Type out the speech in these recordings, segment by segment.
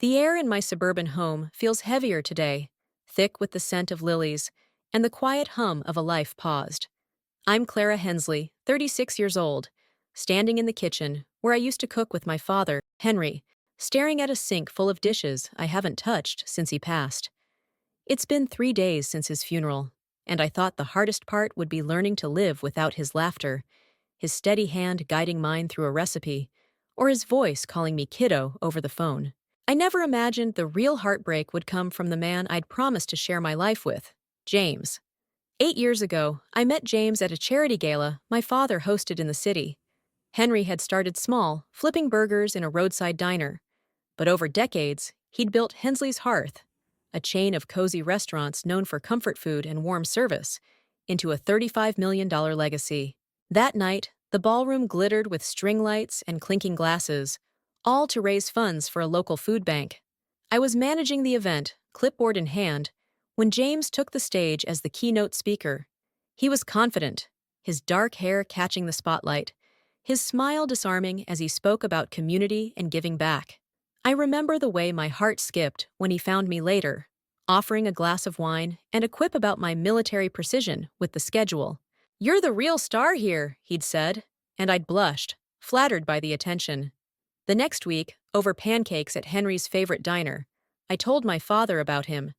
The air in my suburban home feels heavier today, thick with the scent of lilies and the quiet hum of a life paused. I'm Clara Hensley, 36 years old, standing in the kitchen where I used to cook with my father, Henry, staring at a sink full of dishes I haven't touched since he passed. It's been 3 days since his funeral, and I thought the hardest part would be learning to live without his laughter, his steady hand guiding mine through a recipe, or his voice calling me kiddo over the phone. I never imagined the real heartbreak would come from the man I'd promised to share my life with, James. 8 years ago, I met James at a charity gala my father hosted in the city. Henry had started small, flipping burgers in a roadside diner. But over decades, he'd built Hensley's Hearth, a chain of cozy restaurants known for comfort food and warm service, into a $35 million legacy. That night, the ballroom glittered with string lights and clinking glasses, all to raise funds for a local food bank. I was managing the event, clipboard in hand, when James took the stage as the keynote speaker. He was confident, his dark hair catching the spotlight, his smile disarming as he spoke about community and giving back. I remember the way my heart skipped when he found me later, offering a glass of wine and a quip about my military precision with the schedule. "You're the real star here," he'd said, and I'd blushed, flattered by the attention. The next week, over pancakes at Henry's favorite diner, I told my father about him.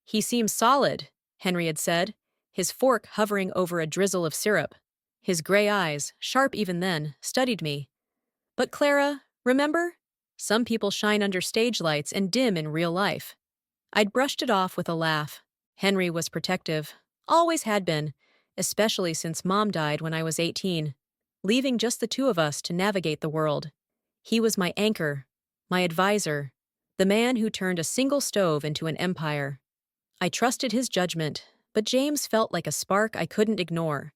"He seems solid," Henry had said, his fork hovering over a drizzle of syrup. His gray eyes, sharp even then, studied me. "But Clara, remember? Some people shine under stage lights and dim in real life." I'd brushed it off with a laugh. Henry was protective, always had been, especially since Mom died when I was 18, leaving just the two of us to navigate the world. He was my anchor, my advisor, the man who turned a single stove into an empire. I trusted his judgment, but James felt like a spark I couldn't ignore.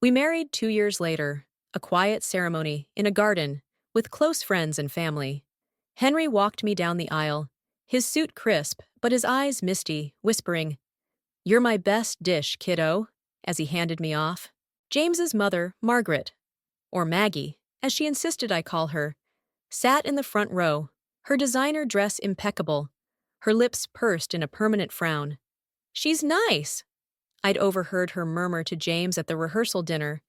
We married 2 years later, a quiet ceremony in a garden, with close friends and family. Henry walked me down the aisle, his suit crisp, but his eyes misty, whispering, "You're my best dish, kiddo," as he handed me off. James's mother, Margaret, or Maggie, as she insisted I call her, sat in the front row, her designer dress impeccable, her lips pursed in a permanent frown. "She's nice," I'd overheard her murmur to James at the rehearsal dinner,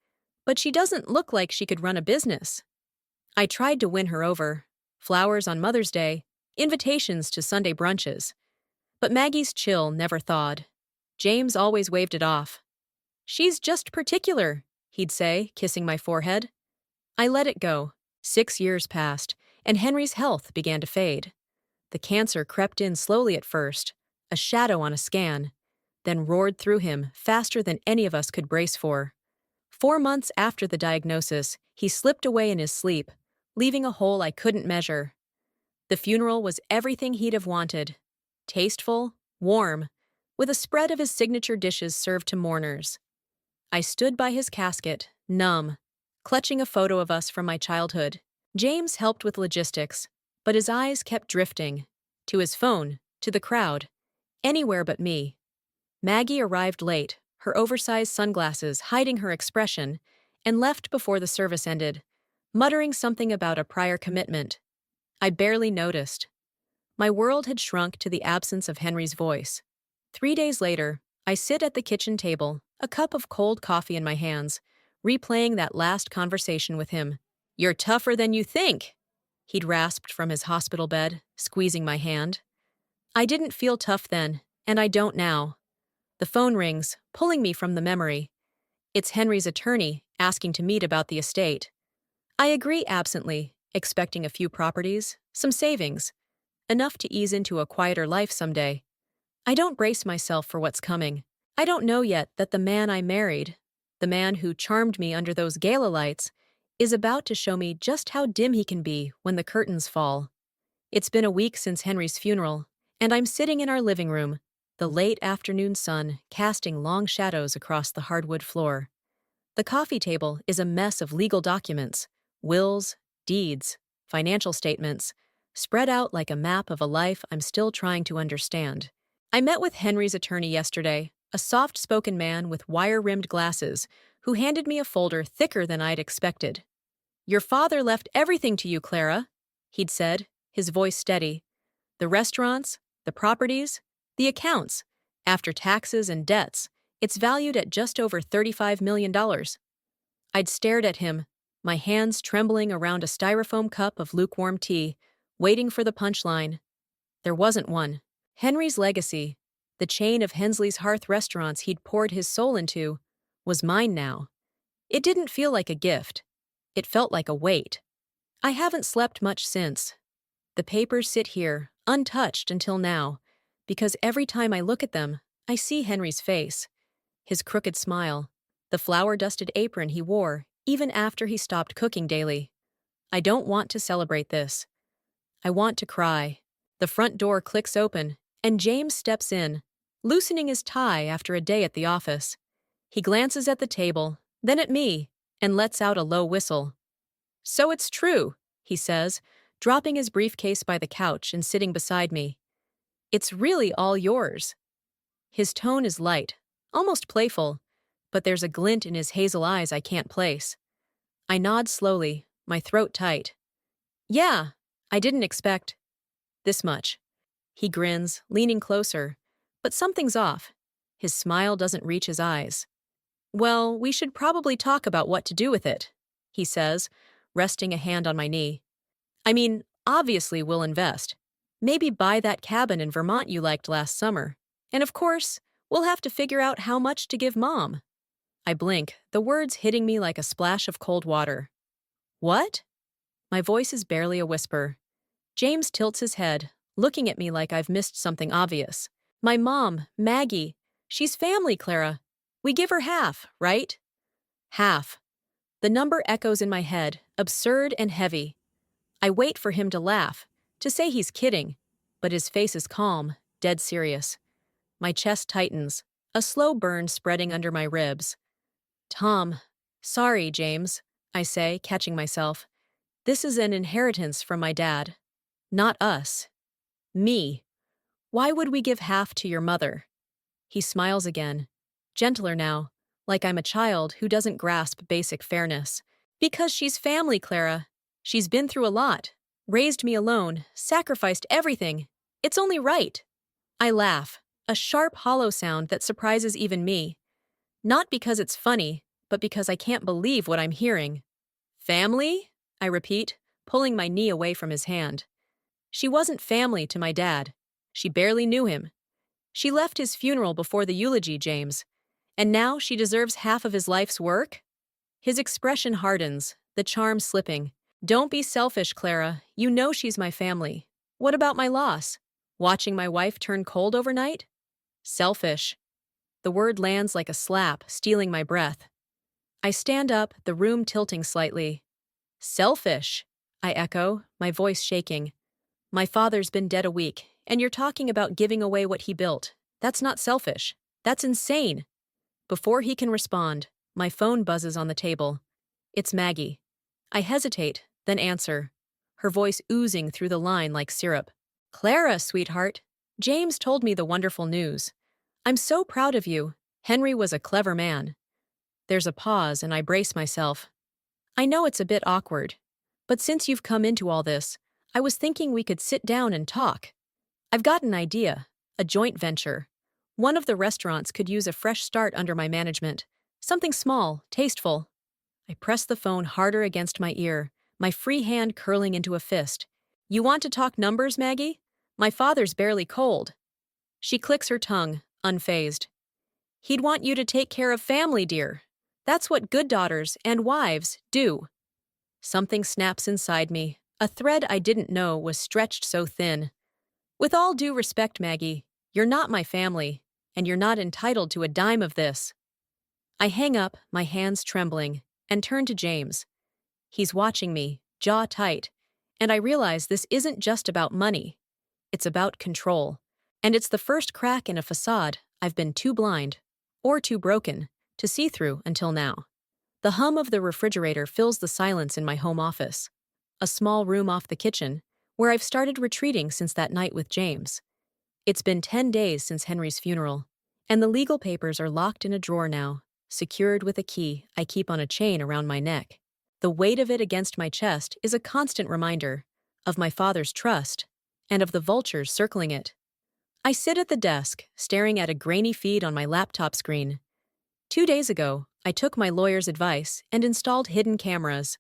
"but she doesn't look like she could run a business." I tried to win her over. Flowers on Mother's Day, invitations to Sunday brunches. But Maggie's chill never thawed. James always waved it off. "She's just particular," he'd say, kissing my forehead. I let it go. 6 years passed, and Henry's health began to fade. The cancer crept in slowly at first, a shadow on a scan, then roared through him faster than any of us could brace for. 4 months after the diagnosis, he slipped away in his sleep, leaving a hole I couldn't measure. The funeral was everything he'd have wanted. Tasteful, warm, with a spread of his signature dishes served to mourners. I stood by his casket, numb, clutching a photo of us from my childhood. James helped with logistics, but his eyes kept drifting. To his phone, to the crowd, anywhere but me. Maggie arrived late, her oversized sunglasses hiding her expression, and left before the service ended, muttering something about a prior commitment. I barely noticed. My world had shrunk to the absence of Henry's voice. 3 days later, I sit at the kitchen table, a cup of cold coffee in my hands, replaying that last conversation with him. "You're tougher than you think," he'd rasped from his hospital bed, squeezing my hand. I didn't feel tough then, and I don't now. The phone rings, pulling me from the memory. It's Henry's attorney, asking to meet about the estate. I agree absently, expecting a few properties, some savings, enough to ease into a quieter life someday. I don't brace myself for what's coming. I don't know yet that the man I married, the man who charmed me under those gala lights, is about to show me just how dim he can be when the curtains fall. It's been a week since Henry's funeral, and I'm sitting in our living room, the late afternoon sun casting long shadows across the hardwood floor. The coffee table is a mess of legal documents, wills, deeds, financial statements, spread out like a map of a life I'm still trying to understand. I met with Henry's attorney yesterday, a soft-spoken man with wire-rimmed glasses, who handed me a folder thicker than I'd expected. "Your father left everything to you, Clara," he'd said, his voice steady. The restaurants, the properties, the accounts. After taxes and debts, it's valued at just over $35 million. I'd stared at him, my hands trembling around a styrofoam cup of lukewarm tea, waiting for the punchline. There wasn't one. Henry's legacy, the chain of Hensley's Hearth restaurants he'd poured his soul into, was mine now. It didn't feel like a gift. It felt like a weight. I haven't slept much since. The papers sit here, untouched until now, because every time I look at them, I see Henry's face, his crooked smile, the flour-dusted apron he wore even after he stopped cooking daily. I don't want to celebrate this. I want to cry. The front door clicks open, and James steps in, loosening his tie after a day at the office. He glances at the table, then at me, and lets out a low whistle. "So it's true," he says, dropping his briefcase by the couch and sitting beside me. "It's really all yours." His tone is light, almost playful, but there's a glint in his hazel eyes I can't place. I nod slowly, my throat tight. "Yeah, I didn't expect this much." He grins, leaning closer, but something's off. His smile doesn't reach his eyes. "Well, we should probably talk about what to do with it," he says, resting a hand on my knee. "I mean, obviously we'll invest. Maybe buy that cabin in Vermont you liked last summer. And of course, we'll have to figure out how much to give Mom." I blink, the words hitting me like a splash of cold water. "What?" My voice is barely a whisper. James tilts his head, looking at me like I've missed something obvious. "My mom, Maggie. She's family, Clara. We give her half, right?" Half. The number echoes in my head, absurd and heavy. I wait for him to laugh, to say he's kidding, but his face is calm, dead serious. My chest tightens, a slow burn spreading under my ribs. "Tom, sorry, James," I say, catching myself. "This is an inheritance from my dad. Not us. Me. Why would we give half to your mother?" He smiles again, gentler now, like I'm a child who doesn't grasp basic fairness. "Because she's family, Clara. She's been through a lot, raised me alone, sacrificed everything. It's only right." I laugh, a sharp, hollow sound that surprises even me. Not because it's funny, but because I can't believe what I'm hearing. "Family?" I repeat, pulling my knee away from his hand. "She wasn't family to my dad. She barely knew him. She left his funeral before the eulogy, James. And now she deserves half of his life's work?" His expression hardens, the charm slipping. "Don't be selfish, Clara. You know she's my family. What about my loss? Watching my wife turn cold overnight?" Selfish. The word lands like a slap, stealing my breath. I stand up, the room tilting slightly. "Selfish," I echo, my voice shaking. "My father's been dead a week, and you're talking about giving away what he built. That's not selfish. That's insane." Before he can respond, my phone buzzes on the table. It's Maggie. I hesitate, then answer, her voice oozing through the line like syrup. "Clara, sweetheart. James told me the wonderful news. I'm so proud of you. Henry was a clever man." There's a pause, and I brace myself. I know it's a bit awkward, but since you've come into all this, I was thinking we could sit down and talk. I've got an idea, a joint venture. One of the restaurants could use a fresh start under my management. Something small, tasteful. I press the phone harder against my ear, my free hand curling into a fist. "You want to talk numbers, Maggie? My father's barely cold." She clicks her tongue, unfazed. "He'd want you to take care of family, dear. That's what good daughters and wives do." Something snaps inside me, a thread I didn't know was stretched so thin. "With all due respect, Maggie, you're not my family, and you're not entitled to a dime of this." I hang up, my hands trembling, and turn to James. He's watching me, jaw tight, and I realize this isn't just about money. It's about control. And it's the first crack in a facade I've been too blind, or too broken, to see through until now. The hum of the refrigerator fills the silence in my home office, a small room off the kitchen, where I've started retreating since that night with James. It's been 10 days since Henry's funeral, and the legal papers are locked in a drawer now, secured with a key I keep on a chain around my neck. The weight of it against my chest is a constant reminder of my father's trust and of the vultures circling it. I sit at the desk, staring at a grainy feed on my laptop screen. 2 days ago, I took my lawyer's advice and installed hidden cameras.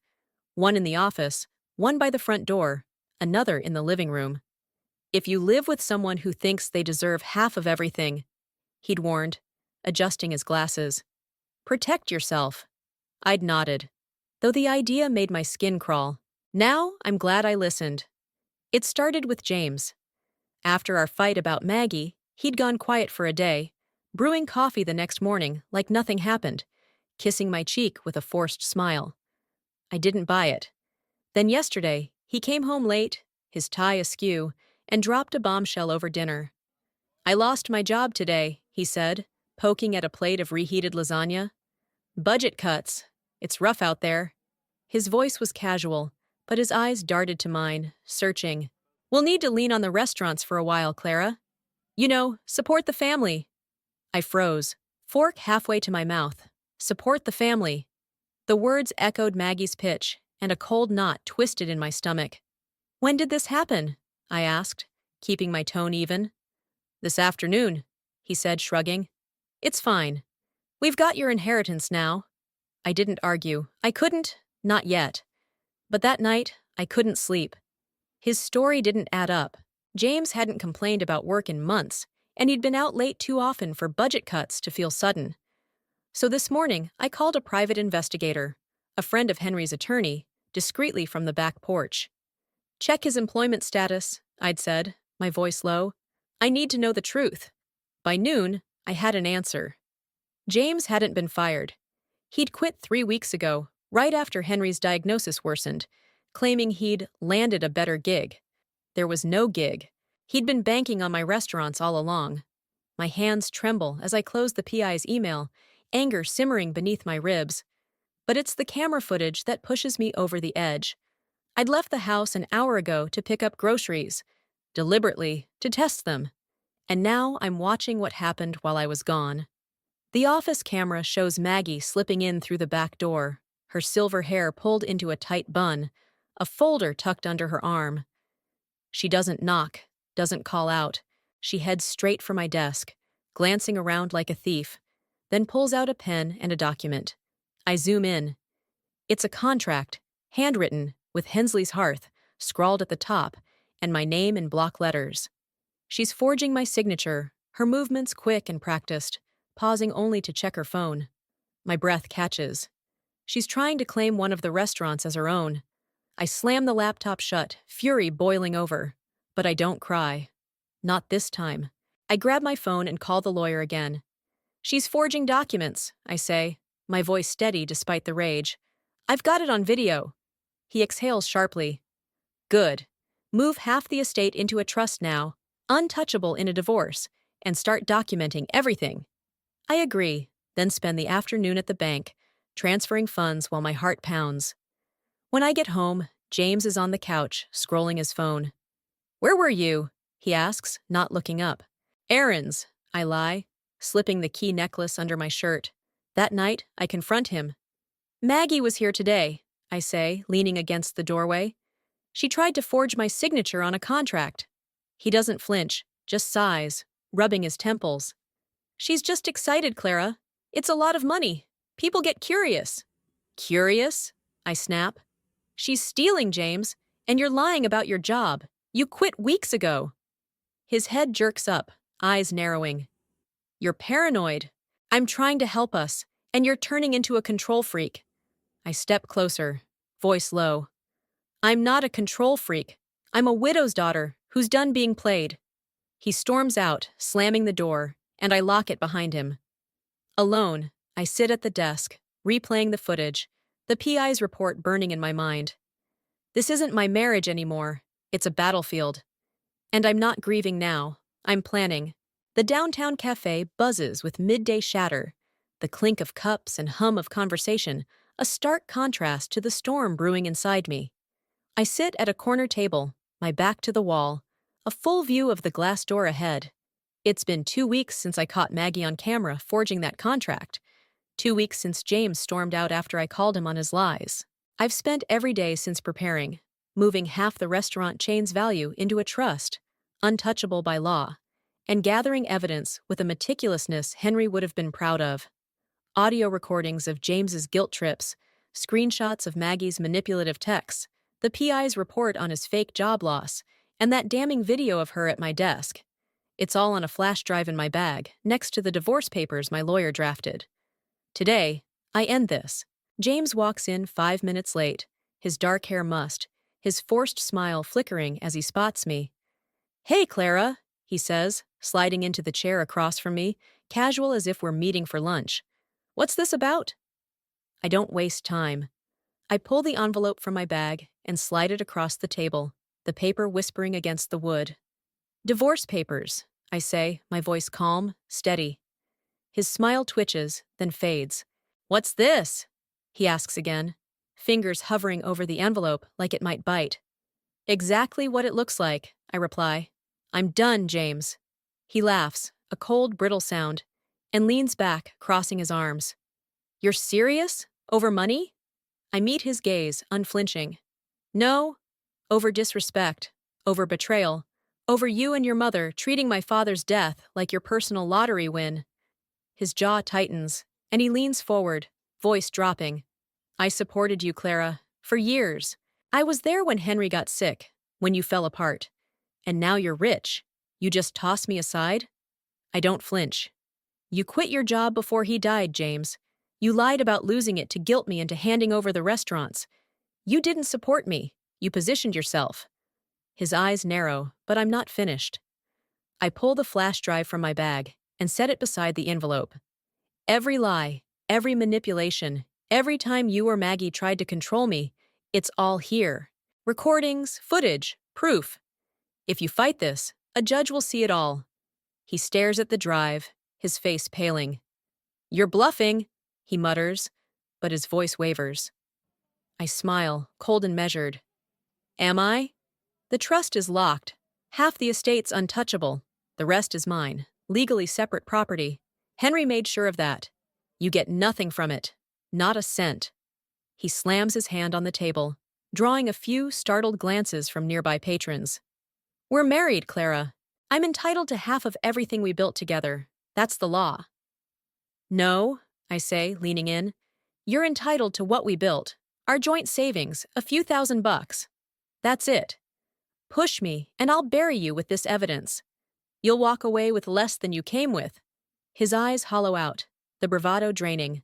One in the office, one by the front door, another in the living room. If you live with someone who thinks they deserve half of everything, he'd warned, adjusting his glasses. Protect yourself. I'd nodded, though the idea made my skin crawl. Now I'm glad I listened. It started with James. After our fight about Maggie, he'd gone quiet for a day, brewing coffee the next morning like nothing happened, kissing my cheek with a forced smile. I didn't buy it. Then yesterday, he came home late, his tie askew, and dropped a bombshell over dinner. I lost my job today, he said, poking at a plate of reheated lasagna. Budget cuts. It's rough out there. His voice was casual, but his eyes darted to mine, searching. We'll need to lean on the restaurants for a while, Clara. You know, support the family. I froze, fork halfway to my mouth. Support the family. The words echoed Maggie's pitch, and a cold knot twisted in my stomach. When did this happen? I asked, keeping my tone even. This afternoon, he said, shrugging. It's fine. We've got your inheritance now. I didn't argue. I couldn't, not yet. But that night, I couldn't sleep. His story didn't add up. James hadn't complained about work in months, and he'd been out late too often for budget cuts to feel sudden. So this morning, I called a private investigator, a friend of Henry's attorney, discreetly from the back porch. Check his employment status, I'd said, my voice low. I need to know the truth. By noon, I had an answer. James hadn't been fired. He'd quit 3 weeks ago, right after Henry's diagnosis worsened, claiming he'd landed a better gig. There was no gig. He'd been banking on my restaurants all along. My hands tremble as I close the PI's email, anger simmering beneath my ribs. But it's the camera footage that pushes me over the edge. I'd left the house an hour ago to pick up groceries, deliberately, to test them. And now I'm watching what happened while I was gone. The office camera shows Maggie slipping in through the back door, her silver hair pulled into a tight bun, a folder tucked under her arm. She doesn't knock, doesn't call out. She heads straight for my desk, glancing around like a thief, then pulls out a pen and a document. I zoom in. It's a contract, handwritten, with Hensley's Hearth, scrawled at the top, and my name in block letters. She's forging my signature, her movements quick and practiced, pausing only to check her phone. My breath catches. She's trying to claim one of the restaurants as her own. I slam the laptop shut, fury boiling over. But I don't cry. Not this time. I grab my phone and call the lawyer again. She's forging documents, I say, my voice steady despite the rage. I've got it on video. He exhales sharply. Good. Move half the estate into a trust now, untouchable in a divorce, and start documenting everything. I agree, then spend the afternoon at the bank, transferring funds while my heart pounds. When I get home, James is on the couch, scrolling his phone. Where were you? He asks, not looking up. Errands, I lie, slipping the key necklace under my shirt. That night, I confront him. Maggie was here today, I say, leaning against the doorway. She tried to forge my signature on a contract. He doesn't flinch, just sighs, rubbing his temples. She's just excited, Clara. It's a lot of money. People get curious. Curious? I snap. She's stealing, James, and you're lying about your job. You quit weeks ago. His head jerks up, eyes narrowing. You're paranoid. I'm trying to help us, and you're turning into a control freak. I step closer, voice low. I'm not a control freak. I'm a widow's daughter who's done being played. He storms out, slamming the door, and I lock it behind him. Alone, I sit at the desk, replaying the footage, the PI's report burning in my mind. This isn't my marriage anymore. It's a battlefield. And I'm not grieving now. I'm planning. The downtown cafe buzzes with midday chatter, the clink of cups and hum of conversation, a stark contrast to the storm brewing inside me. I sit at a corner table, my back to the wall, a full view of the glass door ahead. It's been 2 weeks since I caught Maggie on camera forging that contract. 2 weeks since James stormed out after I called him on his lies. I've spent every day since preparing, moving half the restaurant chain's value into a trust, untouchable by law, and gathering evidence with a meticulousness Henry would have been proud of. Audio recordings of James's guilt trips, screenshots of Maggie's manipulative texts, the PI's report on his fake job loss, and that damning video of her at my desk. It's all on a flash drive in my bag, next to the divorce papers my lawyer drafted. Today, I end this. James walks in 5 minutes late, his dark hair mussed, his forced smile flickering as he spots me. "Hey, Clara," he says, sliding into the chair across from me, casual as if we're meeting for lunch. "What's this about?" I don't waste time. I pull the envelope from my bag and slide it across the table, the paper whispering against the wood. "Divorce papers," I say, my voice calm, steady. His smile twitches, then fades. "What's this?" he asks again, fingers hovering over the envelope like it might bite. "Exactly what it looks like," I reply. "I'm done, James." He laughs, a cold, brittle sound, and leans back, crossing his arms. "You're serious? Over money?" I meet his gaze, unflinching. "No, over disrespect, over betrayal, over you and your mother treating my father's death like your personal lottery win." His jaw tightens, and he leans forward, voice dropping. "I supported you, Clara, for years. I was there when Henry got sick, when you fell apart. And now you're rich. You just toss me aside?" I don't flinch. "You quit your job before he died, James. You lied about losing it to guilt me into handing over the restaurants. You didn't support me. You positioned yourself." His eyes narrow, but I'm not finished. I pull the flash drive from my bag and set it beside the envelope. Every lie, every manipulation, every time you or Maggie tried to control me, it's all here. Recordings, footage, proof. If you fight this, a judge will see it all. He stares at the drive, his face paling. "You're bluffing," he mutters, but his voice wavers. I smile, cold and measured. "Am I?" The trust is locked. Half the estate's untouchable. The rest is mine, legally separate property. Henry made sure of that. You get nothing from it. Not a cent. He slams his hand on the table, drawing a few startled glances from nearby patrons. "We're married, Clara. I'm entitled to half of everything we built together. That's the law." "No," I say, leaning in. "You're entitled to what we built. Our joint savings, a few $1,000. That's it. Push me, and I'll bury you with this evidence. You'll walk away with less than you came with." His eyes hollow out, the bravado draining.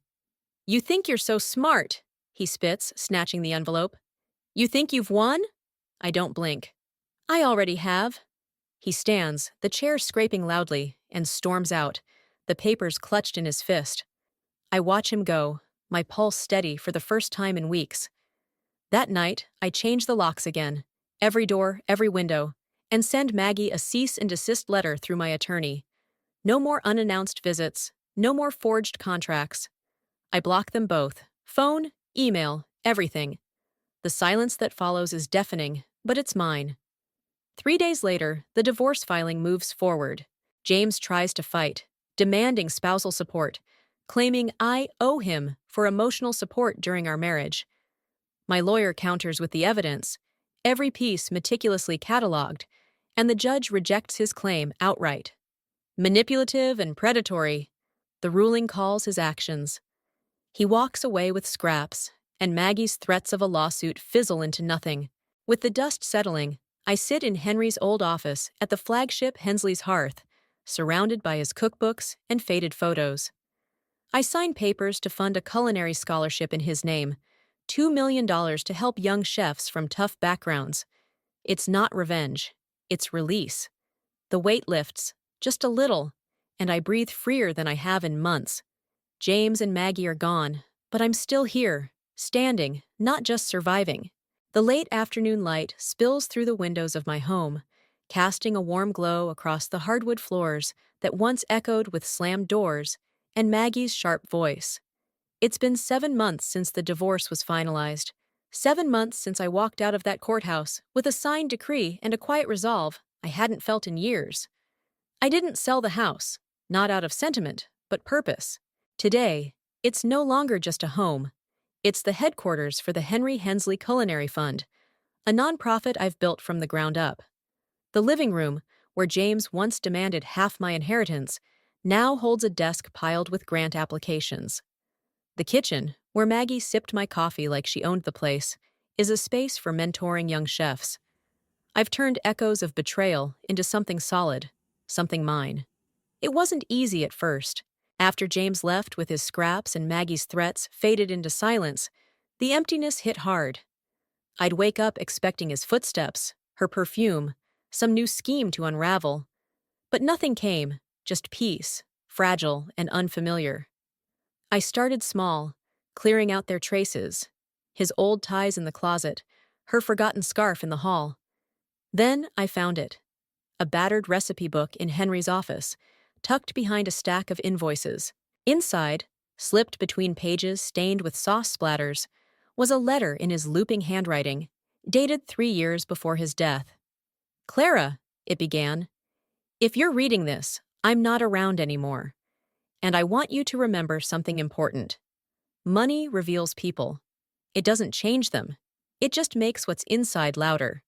"You think you're so smart," he spits, snatching the envelope. "You think you've won?" I don't blink. "I already have." He stands, the chair scraping loudly, and storms out, the papers clutched in his fist. I watch him go, my pulse steady for the first time in weeks. That night, I change the locks again, every door, every window, and send Maggie a cease and desist letter through my attorney. No more unannounced visits, no more forged contracts. I block them both, phone, email, everything. The silence that follows is deafening, but it's mine. 3 days later, the divorce filing moves forward. James tries to fight, demanding spousal support, claiming I owe him for emotional support during our marriage. My lawyer counters with the evidence, every piece meticulously cataloged, and the judge rejects his claim outright. Manipulative and predatory, the ruling calls his actions. He walks away with scraps, and Maggie's threats of a lawsuit fizzle into nothing. With the dust settling, I sit in Henry's old office at the flagship Hensley's hearth, surrounded by his cookbooks and faded photos. I sign papers to fund a culinary scholarship in his name, $2 million to help young chefs from tough backgrounds. It's not revenge, it's release. The weight lifts, just a little, and I breathe freer than I have in months. James and Maggie are gone, but I'm still here, standing, not just surviving. The late afternoon light spills through the windows of my home, casting a warm glow across the hardwood floors that once echoed with slammed doors and Maggie's sharp voice. It's been 7 months since the divorce was finalized. 7 months since I walked out of that courthouse with a signed decree and a quiet resolve I hadn't felt in years. I didn't sell the house, not out of sentiment, but purpose. Today, it's no longer just a home. It's the headquarters for the Henry Hensley Culinary Fund, a nonprofit I've built from the ground up. The living room, where James once demanded half my inheritance, now holds a desk piled with grant applications. The kitchen, where Maggie sipped my coffee like she owned the place, is a space for mentoring young chefs. I've turned echoes of betrayal into something solid, something mine. It wasn't easy at first. After James left with his scraps and Maggie's threats faded into silence, the emptiness hit hard. I'd wake up expecting his footsteps, her perfume, some new scheme to unravel. But nothing came, just peace, fragile and unfamiliar. I started small, clearing out their traces, his old ties in the closet, her forgotten scarf in the hall. Then I found it, a battered recipe book in Henry's office, tucked behind a stack of invoices. Inside, slipped between pages stained with sauce splatters, was a letter in his looping handwriting, dated 3 years before his death. "Clara," it began, "if you're reading this, I'm not around anymore. And I want you to remember something important. Money reveals people. It doesn't change them. It just makes what's inside louder.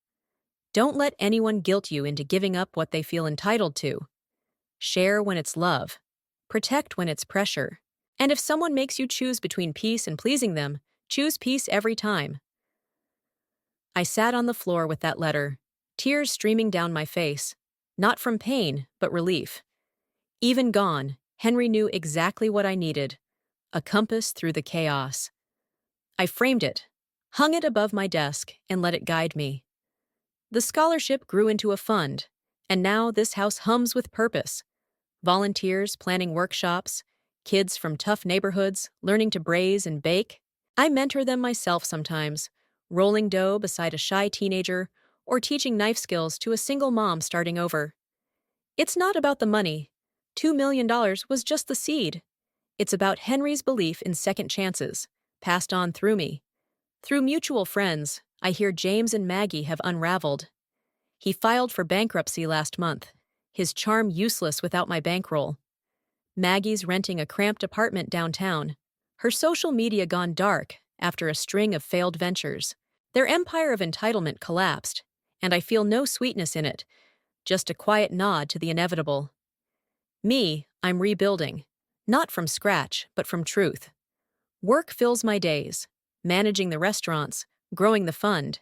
Don't let anyone guilt you into giving up what they feel entitled to. Share when it's love. Protect when it's pressure. And if someone makes you choose between peace and pleasing them, choose peace every time." I sat on the floor with that letter, tears streaming down my face, not from pain, but relief. Even gone, Henry knew exactly what I needed, a compass through the chaos. I framed it, hung it above my desk, and let it guide me. The scholarship grew into a fund, and now this house hums with purpose. Volunteers planning workshops, kids from tough neighborhoods learning to braise and bake. I mentor them myself sometimes, rolling dough beside a shy teenager or teaching knife skills to a single mom starting over. It's not about the money. $2 million was just the seed. It's about Henry's belief in second chances, passed on through me. Through mutual friends, I hear James and Maggie have unraveled. He filed for bankruptcy last month, his charm useless without my bankroll. Maggie's renting a cramped apartment downtown, her social media gone dark after a string of failed ventures. Their empire of entitlement collapsed, and I feel no sweetness in it, just a quiet nod to the inevitable. Me, I'm rebuilding, not from scratch, but from truth. Work fills my days, managing the restaurants, growing the fund,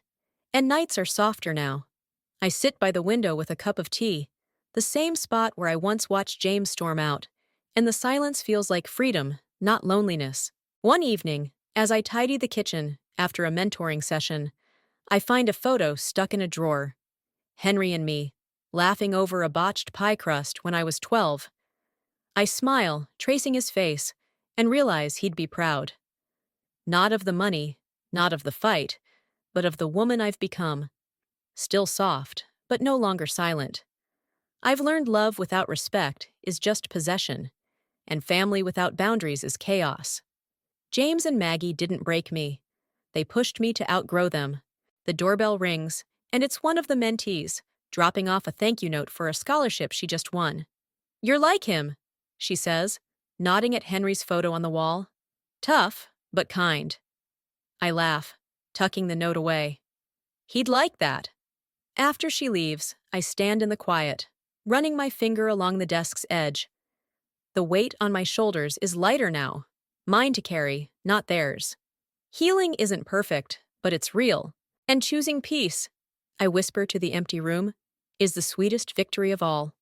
and nights are softer now. I sit by the window with a cup of tea, the same spot where I once watched James storm out, and the silence feels like freedom, not loneliness. One evening, as I tidy the kitchen after a mentoring session, I find a photo stuck in a drawer. Henry and me, laughing over a botched pie crust when I was 12. I smile, tracing his face, and realize he'd be proud. Not of the money, not of the fight, but of the woman I've become. Still soft, but no longer silent. I've learned love without respect is just possession, and family without boundaries is chaos. James and Maggie didn't break me. They pushed me to outgrow them. The doorbell rings, and it's one of the mentees, dropping off a thank you note for a scholarship she just won. "You're like him," she says, nodding at Henry's photo on the wall. "Tough, but kind." I laugh, tucking the note away. "He'd like that." After she leaves, I stand in the quiet, running my finger along the desk's edge. The weight on my shoulders is lighter now, mine to carry, not theirs. Healing isn't perfect, but it's real. And choosing peace, I whisper to the empty room, is the sweetest victory of all.